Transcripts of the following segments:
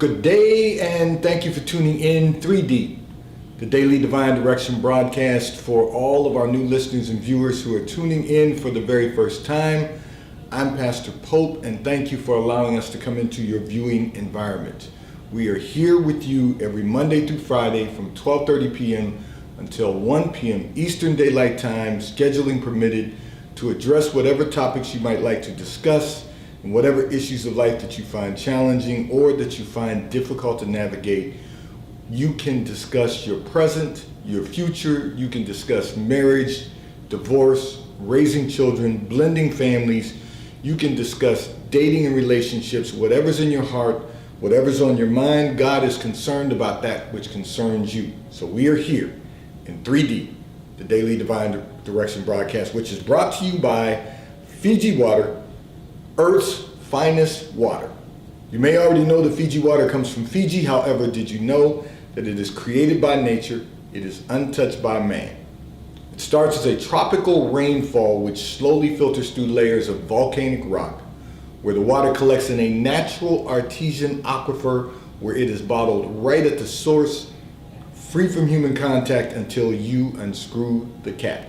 Good day, and thank you for tuning in 3D, the Daily Divine Direction broadcast. For all of our new listeners and viewers who are tuning in for the very first time, I'm Pastor Pope, and thank you for allowing us to come into your viewing environment. We are here with you every Monday through Friday from 12:30 p.m. until 1 p.m. Eastern Daylight Time, scheduling permitted, to address whatever topics you might like to discuss and whatever issues of life that you find challenging or that you find difficult to navigate. You can discuss your present, your future. You can discuss marriage, divorce, raising children, blending families. You can discuss dating and relationships, whatever's in your heart, whatever's on your mind. God is concerned about that which concerns you. So we are here in 3D, the Daily Divine Direction broadcast, which is brought to you by Fiji Water, Earth's finest water. You may already know that Fiji water comes from Fiji. However, did you know that it is created by nature? It is untouched by man. It starts as a tropical rainfall which slowly filters through layers of volcanic rock, where the water collects in a natural artesian aquifer where it is bottled right at the source, free from human contact until you unscrew the cap.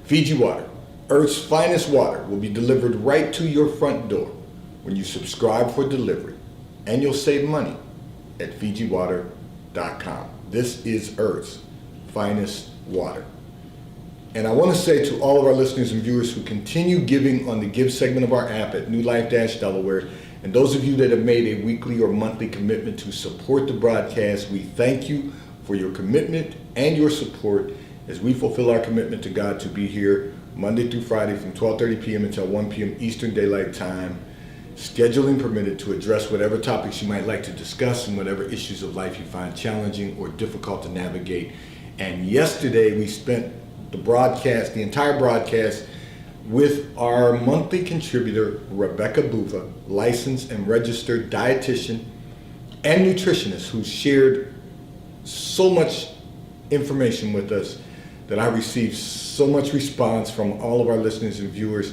Fiji Water, Earth's finest water, will be delivered right to your front door when you subscribe for delivery, and you'll save money at FijiWater.com. This is Earth's finest water. And I want to say to all of our listeners and viewers who continue giving on the Give segment of our app at New Life Delaware, and those of you that have made a weekly or monthly commitment to support the broadcast, we thank you for your commitment and your support as we fulfill our commitment to God to be here Monday through Friday from 12:30 p.m. until 1 p.m. Eastern Daylight Time, scheduling permitted, to address whatever topics you might like to discuss and whatever issues of life you find challenging or difficult to navigate. And yesterday we spent the entire broadcast, with our monthly contributor, Rebecca Buva, licensed and registered dietitian and nutritionist, who shared so much information with us that I received so much response from all of our listeners and viewers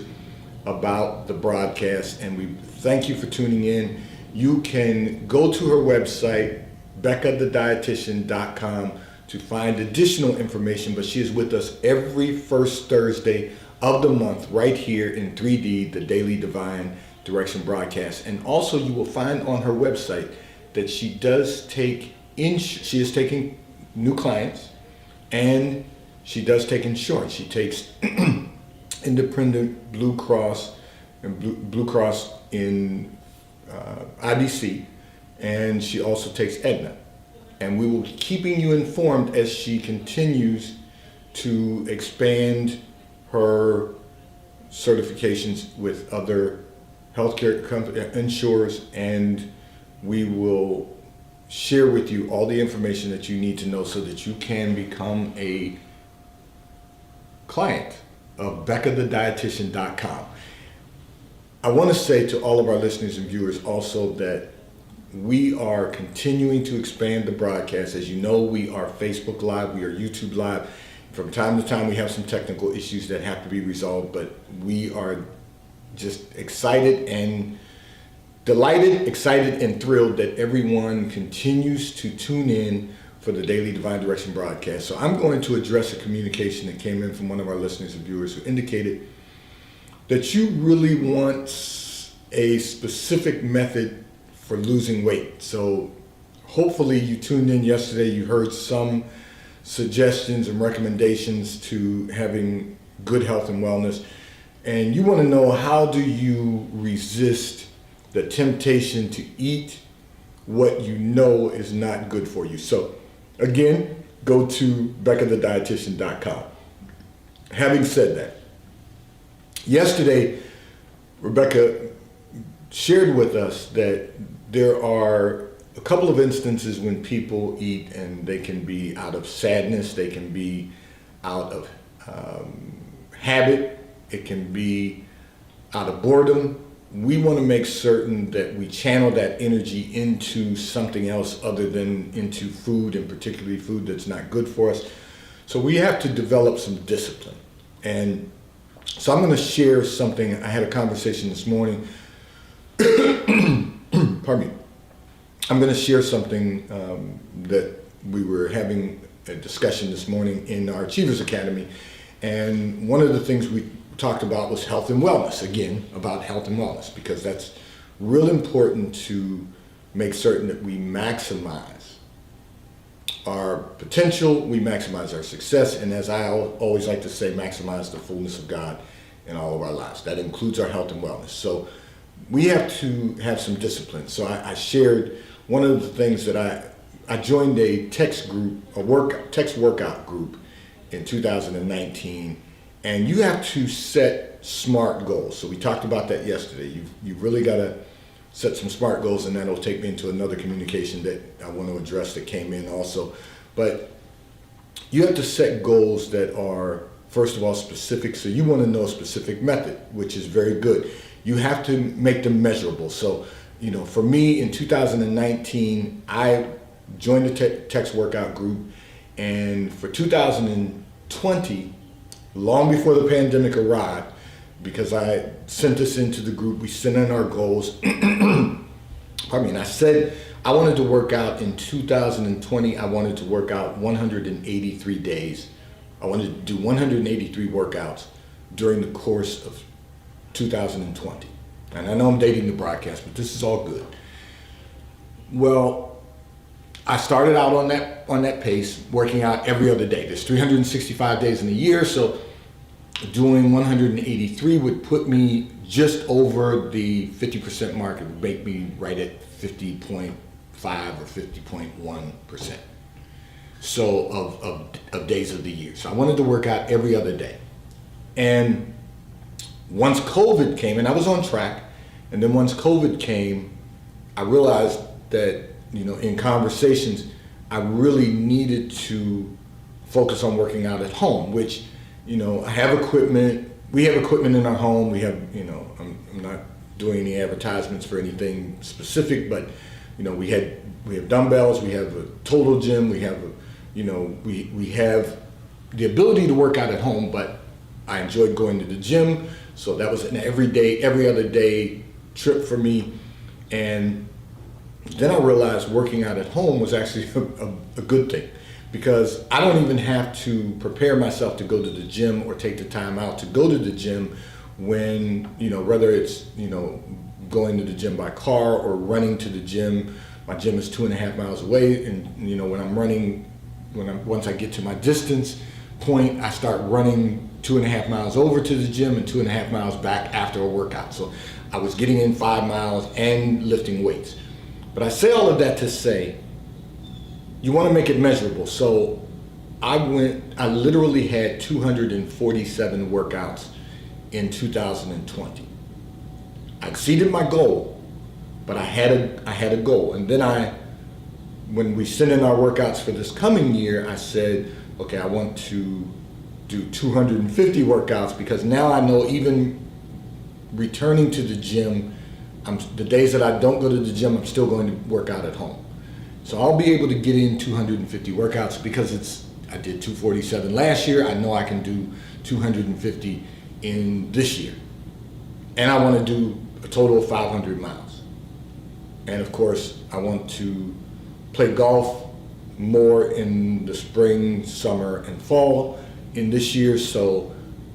about the broadcast, and we thank you for tuning in. You can go to her website, beccathedietitian.com, to find additional information, but she is with us every first Thursday of the month right here in 3D, the Daily Divine Direction broadcast. And also you will find on her website that she is taking new clients, and she does take insurance. She takes independent Blue Cross and Blue Cross in IBC, and she also takes Aetna. And we will be keeping you informed as she continues to expand her certifications with other healthcare insurers, and we will share with you all the information that you need to know so that you can become a client of beccathedietitian.com. I want to say to all of our listeners and viewers also that we are continuing to expand the broadcast. As you know, we are Facebook Live, we are YouTube Live. From time to time we have some technical issues that have to be resolved, but we are just excited and delighted, excited and thrilled that everyone continues to tune in for the Daily Divine Direction broadcast. So I'm going to address a communication that came in from one of our listeners and viewers who indicated that you really want a specific method for losing weight. So hopefully you tuned in yesterday, you heard some suggestions and recommendations to having good health and wellness, and you want to know, how do you resist the temptation to eat what you know is not good for you? So again, go to beccathedietitian.com. Having said that, yesterday Rebecca shared with us that there are a couple of instances when people eat and they can be out of sadness, they can be out of habit, it can be out of boredom. We want to make certain that we channel that energy into something else other than into food, and particularly food that's not good for us. So we have to develop some discipline. And so I'm going to share something. I had a conversation this morning pardon me, I'm going to share something that we were having a discussion this morning in our Achievers Academy. And one of the things we talked about was health and wellness, again, about health and wellness, because that's real important to make certain that we maximize our potential, we maximize our success, and as I always like to say, maximize the fullness of God in all of our lives. That includes our health and wellness. So we have to have some discipline. So I shared one of the things that I joined a text workout group in 2019, and you have to set SMART goals. So we talked about that yesterday. You've really got to set some SMART goals, and that'll take me into another communication that I want to address that came in also. But you have to set goals that are, first of all, specific. So you want to know a specific method, which is very good. You have to make them measurable. So, for me in 2019, I joined the text workout group, and for 2020, long before the pandemic arrived, because I sent this into the group, we sent in our goals. Pardon me, and I said I wanted to work out in 2020. I wanted to work out 183 days. I wanted to do 183 workouts during the course of 2020. And I know I'm dating the broadcast, but this is all good. Well, I started out on that pace, working out every other day. There's 365 days in a year, so doing 183 would put me just over the 50% mark. It would make me right at 50.5 or 50.1%. So of days of the year. So I wanted to work out every other day. And once COVID came, and I was on track, and then once COVID came, I realized that, in conversations, I really needed to focus on working out at home, which, I have equipment. We have equipment in our home. We have, I'm not doing any advertisements for anything specific, but, we have dumbbells. We have a total gym. We have, we have the ability to work out at home, but I enjoyed going to the gym. So that was an every other day trip for me. And then I realized working out at home was actually a good thing, because I don't even have to prepare myself to go to the gym or take the time out to go to the gym when, whether it's, going to the gym by car or running to the gym. My gym is 2.5 miles away. And, when I'm running, once I get to my distance point, I start running 2.5 miles over to the gym and 2.5 miles back after a workout. So I was getting in 5 miles and lifting weights. But I say all of that to say, you want to make it measurable. So I literally had 247 workouts in 2020. I exceeded my goal, but I had a goal. And then when we sent in our workouts for this coming year, I said, okay, I want to do 250 workouts, because now I know even returning to the gym, the days that I don't go to the gym, I'm still going to work out at home. So I'll be able to get in 250 workouts because I did 247 last year. I know I can do 250 in this year. And I want to do a total of 500 miles. And of course, I want to play golf more in the spring, summer, and fall in this year. So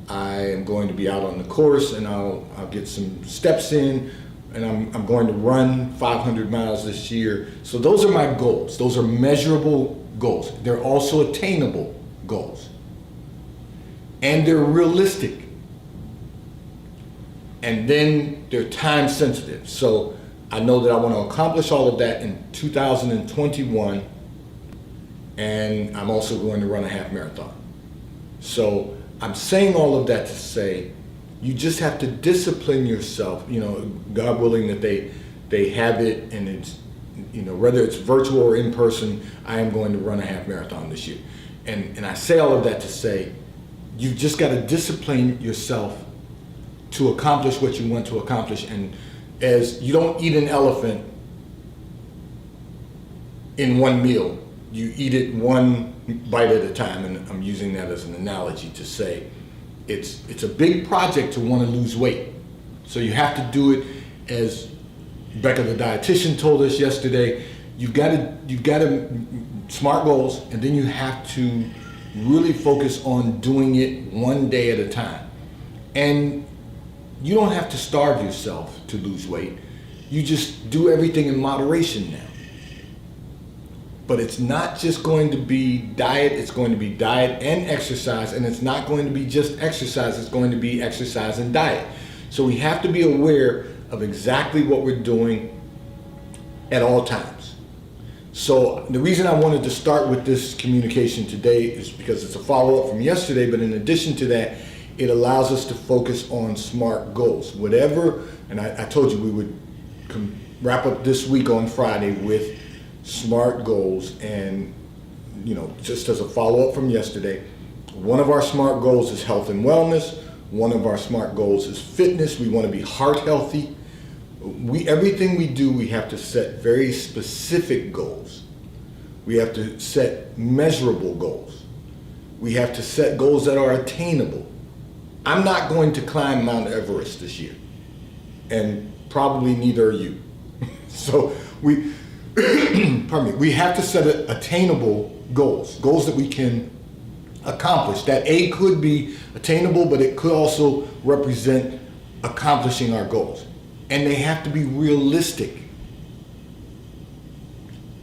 I am going to be out on the course, and I'll get some steps in. And I'm going to run 500 miles this year. So those are my goals. Those are measurable goals. They're also attainable goals. And they're realistic. And then they're time sensitive. So I know that I want to accomplish all of that in 2021. And I'm also going to run a half marathon. So I'm saying all of that to say, you just have to discipline yourself, God willing that they have it, and it's, whether it's virtual or in person, I am going to run a half marathon this year. And I say all of that to say, you've just got to discipline yourself to accomplish what you want to accomplish. And as you don't eat an elephant in one meal, you eat it one bite at a time. And I'm using that as an analogy to say, it's a big project to want to lose weight. So you have to do it, as Becca the dietitian told us yesterday, you've got to smart goals, and then you have to really focus on doing it one day at a time. And you don't have to starve yourself to lose weight. You just do everything in moderation now. But it's not just going to be diet, it's going to be diet and exercise, and it's not going to be just exercise, it's going to be exercise and diet. So we have to be aware of exactly what we're doing at all times. So the reason I wanted to start with this communication today is because it's a follow-up from yesterday, but in addition to that, it allows us to focus on SMART goals. Whatever, and I told you we would wrap up this week on Friday with SMART goals, and just as a follow-up from yesterday, one of our SMART goals is health and wellness. One of our SMART goals is fitness. We want to be heart healthy. Everything we do, we have to set very specific goals. We have to set measurable goals. We have to set goals that are attainable. I'm not going to climb Mount Everest this year, and probably neither are you. So we have to set attainable goals that we can accomplish. That A could be attainable, but it could also represent accomplishing our goals. And they have to be realistic.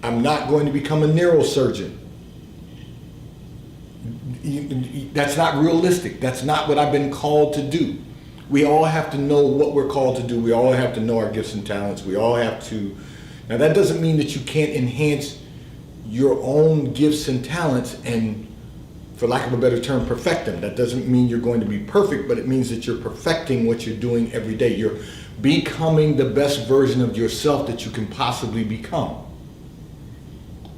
I'm not going to become a neurosurgeon. That's not realistic. That's not what I've been called to do. We all have to know what we're called to do. We all have to know our gifts and talents. We all have to. Now, that doesn't mean that you can't enhance your own gifts and talents and, for lack of a better term, perfect them. That doesn't mean you're going to be perfect, but it means that you're perfecting what you're doing every day. You're becoming the best version of yourself that you can possibly become.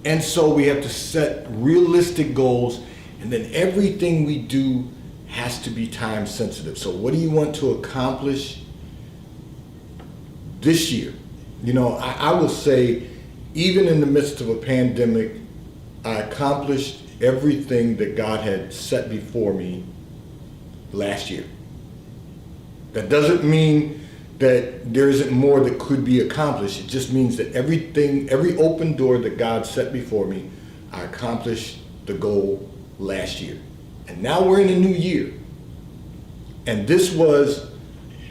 And so we have to set realistic goals, and then everything we do has to be time sensitive. So what do you want to accomplish this year? I will say, even in the midst of a pandemic, I accomplished everything that God had set before me last year. That doesn't mean that there isn't more that could be accomplished. It just means that every open door that God set before me, I accomplished the goal last year. And now we're in a new year. And this was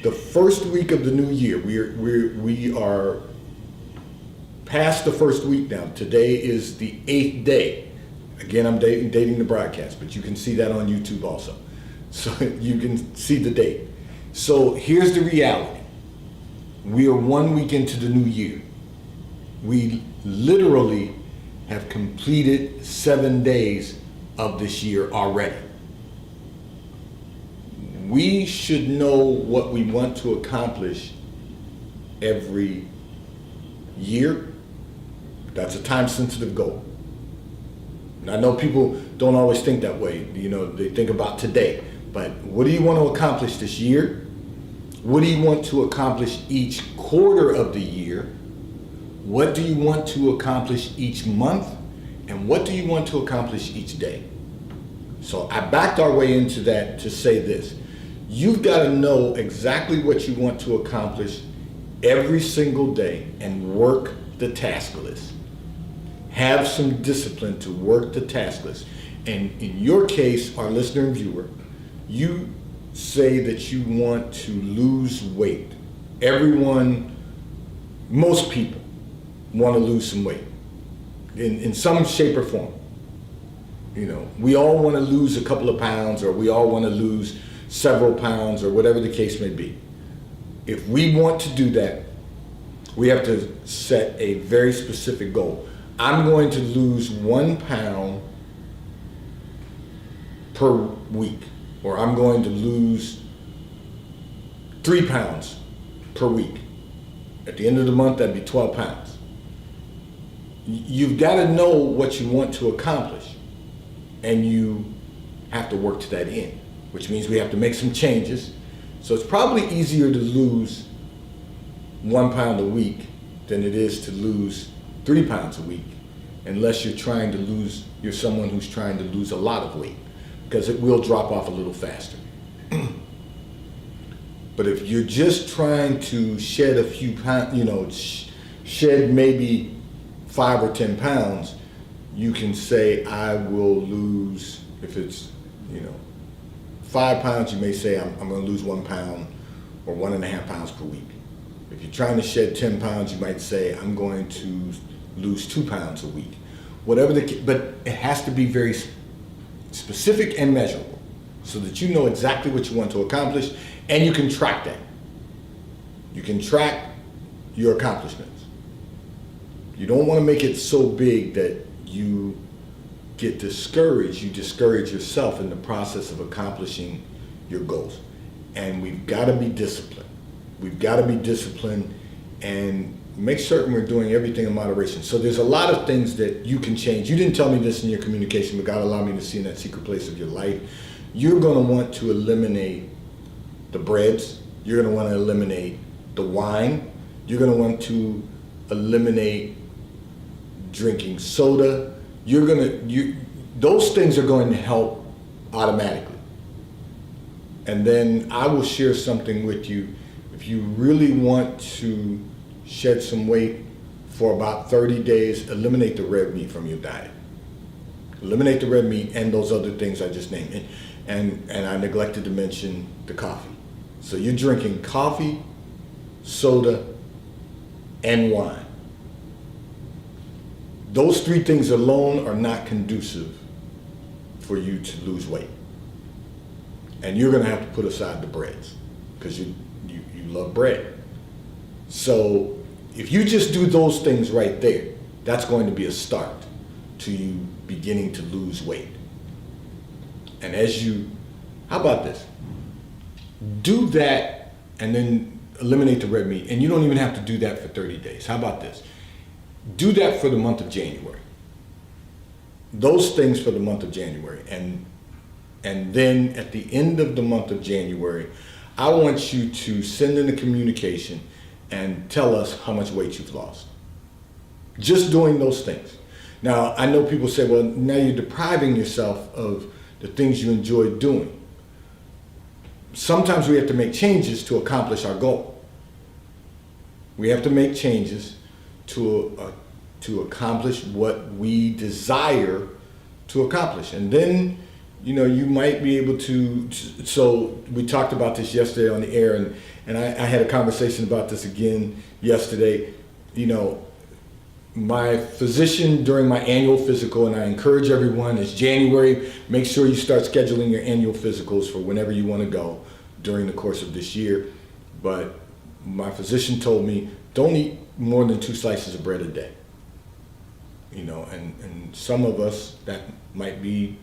the first week of the new year. We are past the first week now. Today is the 8th day. Again, I'm dating the broadcast, but you can see that on YouTube also. So you can see the date. So here's the reality. We are 1 week into the new year. We literally have completed 7 days of this year already. We should know what we want to accomplish every year. That's a time-sensitive goal. And I know people don't always think that way. They think about today. But what do you want to accomplish this year? What do you want to accomplish each quarter of the year? What do you want to accomplish each month? And what do you want to accomplish each day? So I backed our way into that to say this. You've got to know exactly what you want to accomplish every single day and work the task list. Have some discipline to work the task list. And in your case, our listener and viewer, you say that you want to lose weight. Most people want to lose some weight in some shape or form. We all want to lose a couple of pounds, or we all want to lose several pounds, or whatever the case may be. If we want to do that, we have to set a very specific goal. I'm going to lose 1 pound per week, or I'm going to lose 3 pounds per week. At the end of the month, that'd be 12 pounds. You've got to know what you want to accomplish, and you have to work to that end, which means we have to make some changes. So it's probably easier to lose 1 pound a week than it is to lose 3 pounds a week, unless you're someone who's trying to lose a lot of weight, because it will drop off a little faster. But if you're just trying to shed a few pounds, shed maybe 5 or 10 pounds, you can say, I will lose, if it's, 5 pounds, you may say, I'm going to lose 1 pound or 1.5 pounds per week. If you're trying to shed 10 pounds, you might say, I'm going to lose 2 pounds a week. Whatever but it has to be very specific and measurable so that you know exactly what you want to accomplish, and you can track that. You can track your accomplishments. You don't want to make it so big that you get discouraged. You discourage yourself in the process of accomplishing your goals. And we've got to be disciplined. We've got to be disciplined and make certain we're doing everything in moderation. So there's a lot of things that you can change. You didn't tell me this in your communication, but God allowed me to see in that secret place of your life. You're going to want to eliminate the breads. You're going to want to eliminate the wine. You're going to want to eliminate drinking soda. Those things are going to help automatically. And then I will share something with you. If you really want to shed some weight for about 30 days, eliminate the red meat from your diet. Eliminate the red meat and those other things I just named. And I neglected to mention the coffee. So you're drinking coffee, soda, and wine. Those 3 things alone are not conducive for you to lose weight. And you're going to have to put aside the breads because you love bread. So if you just do those things right there, that's going to be a start to you beginning to lose weight. And how about this? Do that and then eliminate the red meat. And you don't even have to do that for 30 days. How about this? Do that for the month of January. Those things for the month of January. And then at the end of the month of January, I want you to send in a communication and tell us how much weight you've lost. Just doing those things. Now, I know people say, well, now you're depriving yourself of the things you enjoy doing. Sometimes we have to make changes to accomplish our goal. We have to make changes to accomplish what we desire to accomplish. And then, you might be able to, so we talked about this yesterday on the air, and I had a conversation about this again yesterday. My physician during my annual physical, and I encourage everyone, it's January, make sure you start scheduling your annual physicals for whenever you want to go during the course of this year. But my physician told me, don't eat more than 2 slices of bread a day. And some of us, that might be,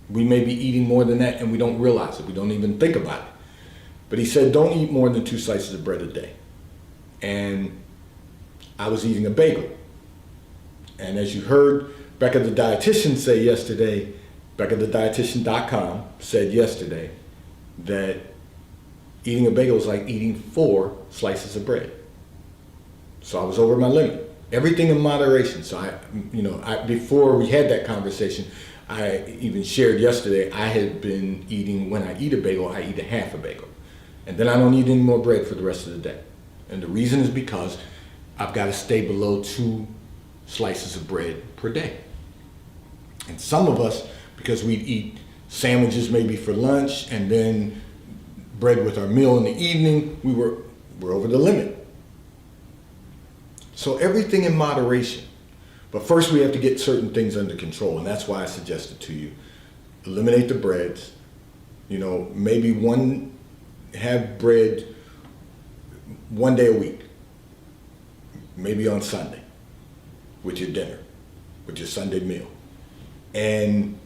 we may be eating more than that and we don't realize it. We don't even think about it. But he said, don't eat more than 2 slices of bread a day. And I was eating a bagel. And as you heard Becca the dietitian say yesterday, BeccaTheDietitian.com said yesterday that eating a bagel is like eating 4 slices of bread. So I was over my limit. Everything in moderation. So before we had that conversation, I even shared yesterday, I had been eating, when I eat a bagel, I eat a half a bagel. And then I don't eat any more bread for the rest of the day. And the reason is because I've got to stay below 2 slices of bread per day. And some of us, because we eat sandwiches maybe for lunch and then bread with our meal in the evening, we're over the limit. So everything in moderation. But first we have to get certain things under control, and that's why I suggested to you, eliminate the breads. Maybe have bread 1 day a week, maybe on Sunday with your dinner, with your Sunday meal. And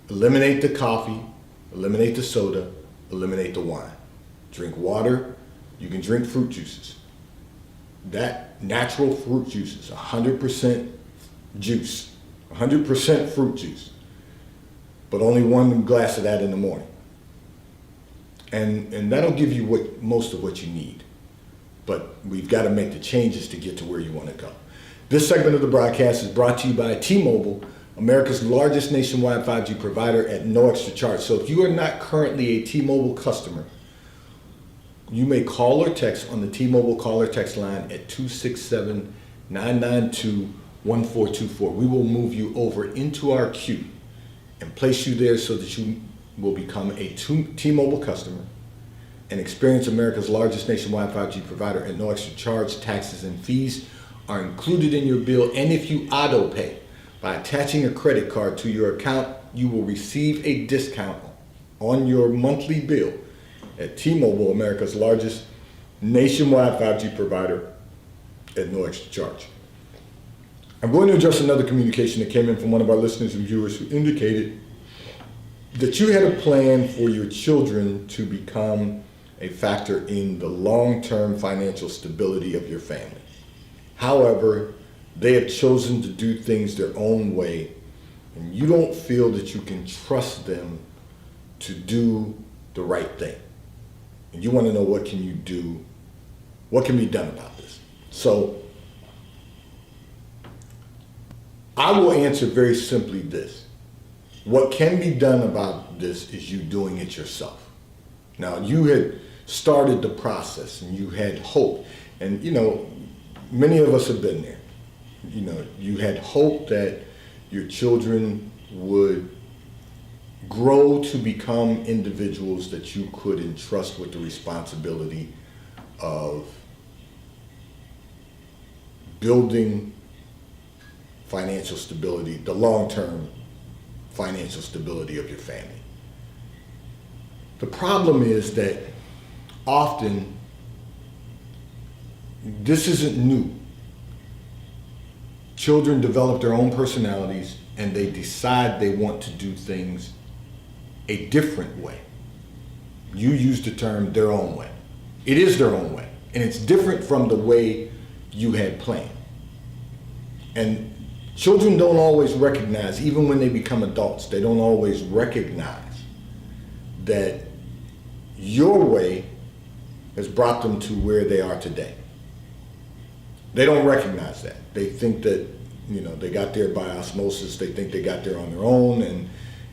eliminate the coffee, eliminate the soda, eliminate the wine. Drink water. You can drink fruit juices. That natural fruit juices, 100% juice, 100% fruit juice, but only 1 glass of that in the morning. And that'll give you most of what you need. But we've got to make the changes to get to where you want to go. This segment of the broadcast is brought to you by T-Mobile, America's largest nationwide 5G provider at no extra charge. So if you are not currently a T-Mobile customer, you may call or text on the T-Mobile call or text line at 267-992-1000. 1424. We will move you over into our queue and place you there so that you will become a T-Mobile customer and experience America's largest nationwide 5G provider at no extra charge. Taxes and fees are included in your bill, and if you auto pay by attaching a credit card to your account, you will receive a discount on your monthly bill at T-Mobile, America's largest nationwide 5G provider at no extra charge. I'm going to address another communication that came in from one of our listeners and viewers who indicated that you had a plan for your children to become a factor in the long-term financial stability of your family. However, they have chosen to do things their own way, and you don't feel that you can trust them to do the right thing. And you want to know, what can you do? What can be done about this? So I will answer very simply this. What can be done about this is you doing it yourself. Now, you had started the process and you had hope. And, many of us have been there. You had hope that your children would grow to become individuals that you could entrust with the responsibility of building financial stability, the long-term financial stability of your family. The problem is that often this isn't new. Children develop their own personalities and they decide they want to do things a different way. You use the term their own way. It is their own way, and it's different from the way you had planned. And children don't always recognize, even when they become adults, they don't always recognize that your way has brought them to where they are today. They don't recognize that. They think that, they got there by osmosis. They think they got there on their own,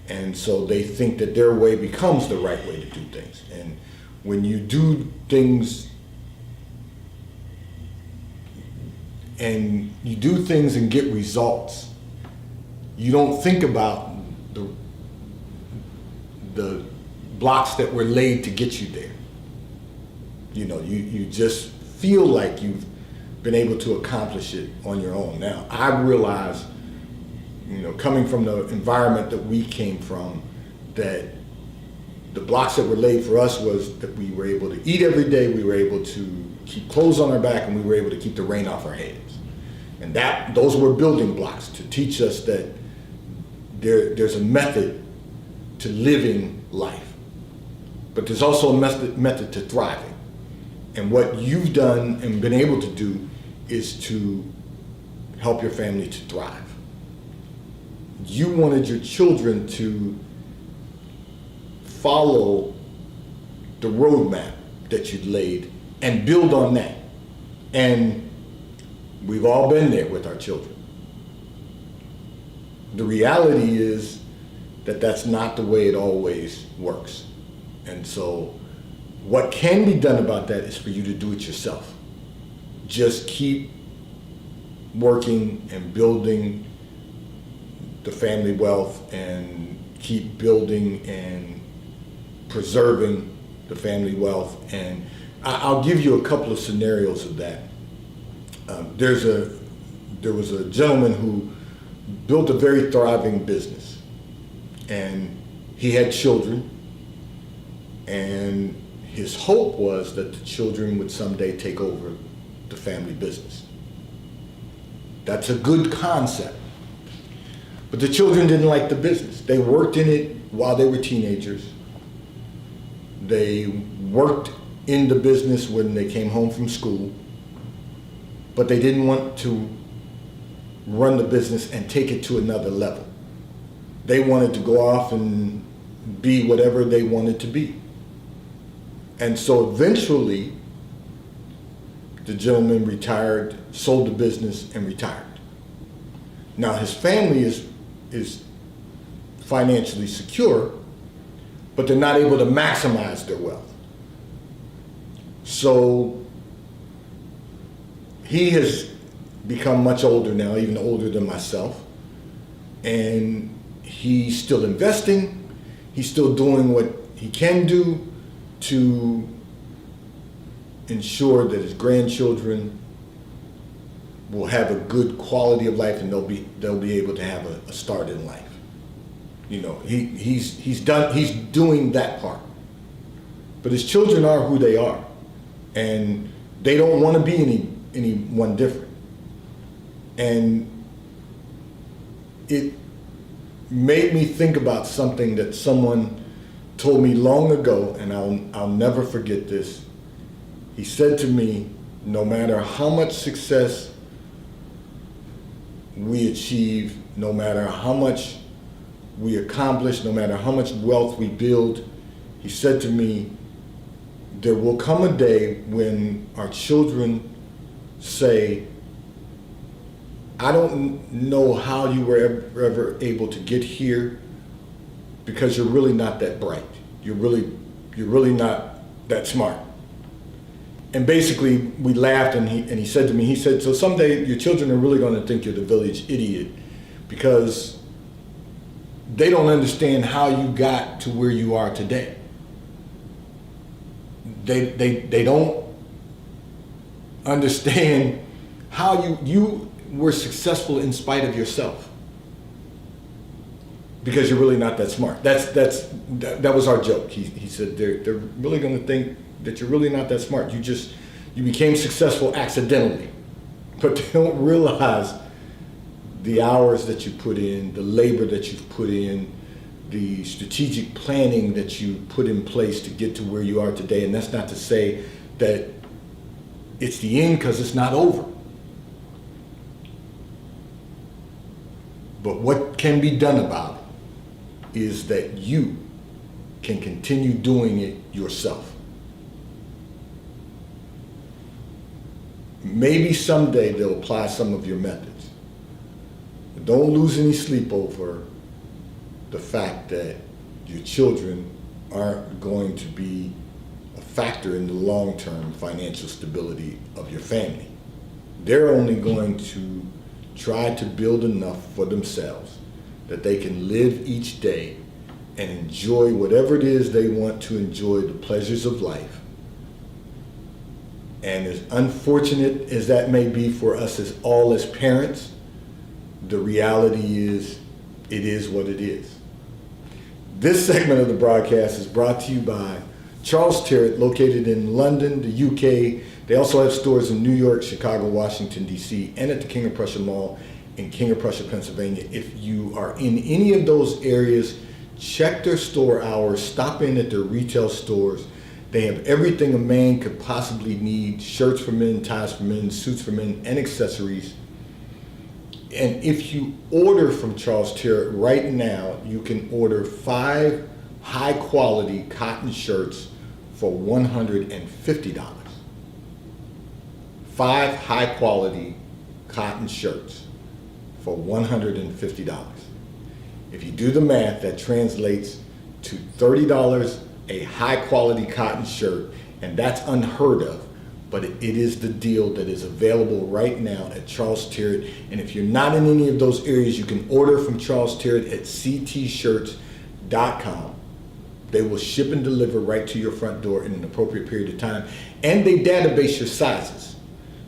and so they think that their way becomes the right way to do things. And when you do things and get results, you don't think about the blocks that were laid to get you there. You just feel like you've been able to accomplish it on your own. Now, I realize, coming from the environment that we came from, that the blocks that were laid for us was that we were able to eat every day, we were able to keep clothes on our back, and we were able to keep the rain off our heads. And those were building blocks to teach us that there's a method to living life, but there's also a method to thriving. And what you've done and been able to do is to help your family to thrive. You wanted your children to follow the roadmap that you'd laid and build on that. And we've all been there with our children. The reality is that that's not the way it always works. And so what can be done about that is for you to do it yourself. Just keep working and building the family wealth, and keep building and preserving the family wealth. And I'll give you a couple of scenarios of that. There was a gentleman who built a very thriving business, and he had children, and his hope was that the children would someday take over the family business. That's a good concept. But the children didn't like the business. They worked in it while they were teenagers. They worked in the business when they came home from school, but they didn't want to run the business and take it to another level. They wanted to go off and be whatever they wanted to be. And so eventually, the gentleman retired, sold the business, and retired. Now his family is financially secure, but they're not able to maximize their wealth. So he has become much older now, even older than myself. And he's still investing. He's still doing what he can do to ensure that his grandchildren will have a good quality of life, and they'll be able to have a start in life. You know, he's doing that part. But his children are who they are, and they don't want to be anyone different. And it made me think about something that someone told me long ago, and I'll never forget this. He said to me, no matter how much success we achieve, no matter how much we accomplish, no matter how much wealth we build, he said to me, there will come a day when our children say, I don't know how you were ever able to get here, because you're really not that bright. You're really not that smart. And basically we laughed, and he said to me, he said, so someday your children are really going to think you're the village idiot, because they don't understand how you got to where you are today. They don't understand how you were successful in spite of yourself, because you're really not that smart. That was our joke. He said they're really going to think that you're really not that smart. You became successful accidentally, but they don't realize the hours that you put in, the labor that you've put in, the strategic planning that you put in place to get to where you are today. And that's not to say that it's the end, because it's not over. But what can be done about it is that you can continue doing it yourself. Maybe someday they'll apply some of your methods. But don't lose any sleep over the fact that your children aren't going to be a factor in the long-term financial stability of your family. They're only going to try to build enough for themselves that they can live each day and enjoy whatever it is they want to enjoy, the pleasures of life. And as unfortunate as that may be for us as parents, the reality is, it is what it is. This segment of the broadcast is brought to you by Charles Tyrwhitt, located in London, the UK. They also have stores in New York, Chicago, Washington, D.C., and at the King of Prussia Mall in King of Prussia, Pennsylvania. If you are in any of those areas, check their store hours, stop in at their retail stores. They have everything a man could possibly need: shirts for men, ties for men, suits for men, and accessories. And if you order from Charles Tyrwhitt right now, you can order 5 high-quality cotton shirts for $150. 5 high-quality cotton shirts for $150. If you do the math, that translates to $30 a high-quality cotton shirt, and that's unheard of, but it is the deal that is available right now at Charles Tyrwhitt. And if you're not in any of those areas, you can order from Charles Tyrwhitt at ctshirts.com. They will ship and deliver right to your front door in an appropriate period of time, and they database your sizes.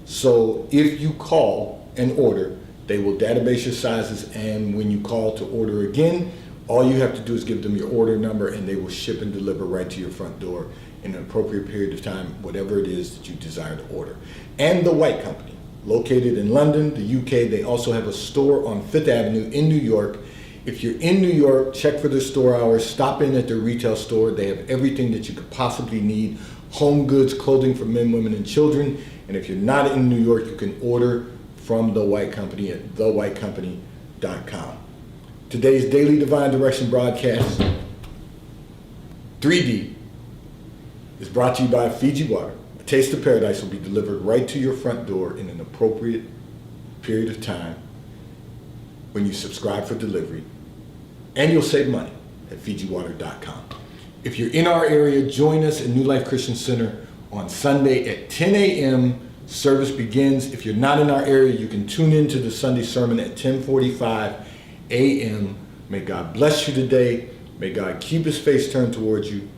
So if you call and order, they will database your sizes, and when you call to order again, all you have to do is give them your order number, and they will ship and deliver right to your front door in an appropriate period of time, whatever it is that you desire to order. And The White Company, located in London, the UK. They also have a store on 5th Avenue in New York. If you're in New York, check for their store hours, stop in at their retail store. They have everything that you could possibly need: home goods, clothing for men, women, and children. And if you're not in New York, you can order from The White Company at thewhitecompany.com. Today's Daily Divine Direction broadcast, 3D, is brought to you by Fiji Water. A taste of paradise will be delivered right to your front door in an appropriate period of time when you subscribe for delivery, and you'll save money at FijiWater.com. If you're in our area, join us at New Life Christian Center on Sunday at 10 a.m. Service begins. If you're not in our area, you can tune into the Sunday sermon at 10:45 a.m. May God bless you today. May God keep his face turned towards you.